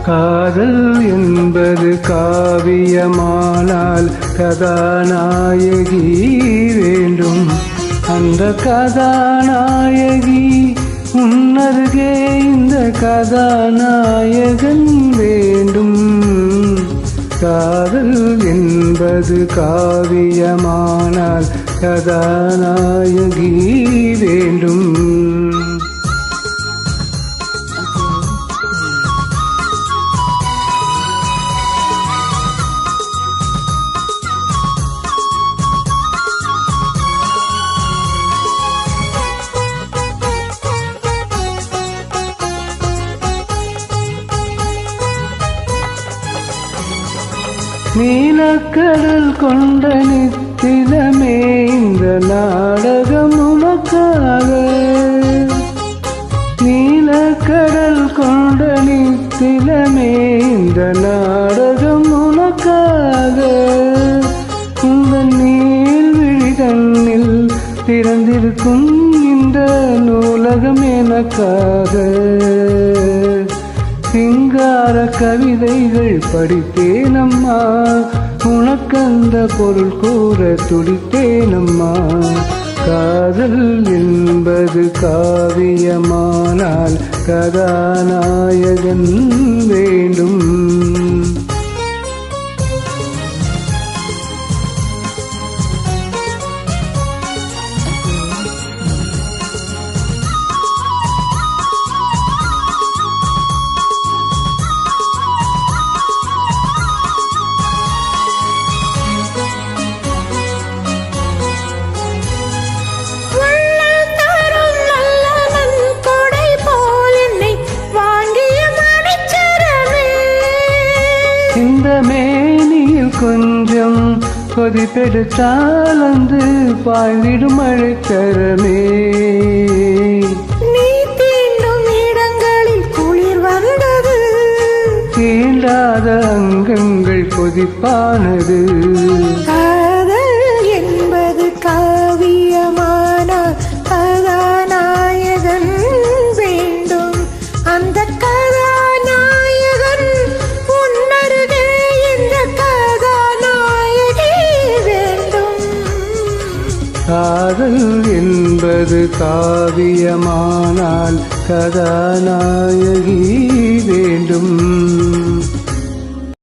காதல் என்பது காவியமானால் கதாநாயகி வேண்டும். அந்த கதாநாயகி உன்னருகே இந்த கதாநாயகன் வேண்டும். காதல் என்பது காவியமானால் கதாநாயகி வேண்டும். நீலக்கடல் கொண்ட நித்திலமே இந்த நாடகம் உனக்காக. நீலக்கடல் கொண்ட நித்திலமே இந்த நாடகம் உனக்காக. இந்த நீள்விழி கண்ணில் திறந்திருக்கும் இந்த நூலகம் எனக்காக. சிங்கார கவிதைகள் படித்தேனம்மா, உனக்கந்த பொருள் கூற துடித்தேனம்மா. காதல் என்பது காவியமானால் கதாநாயகன் வேண்டும். இந்த மேனியில் கொஞ்சம் கொதிப்பெடுத்தால் வந்து பாய்ந்திடும் மழைக்கரமே. நீ தீண்டும் இடங்களில் குளிர் வந்தது, தீண்டாத அங்கங்கள் கொதிப்பானது. காதல் என்பது காவியமானால் கதாநாயகன் வேண்டும். அந்த கதாநாயகன் உன்னருகே இந்த கதாநாயகி வேண்டும். காதல் என்பது காவியமானால் கதாநாயகி வேண்டும்.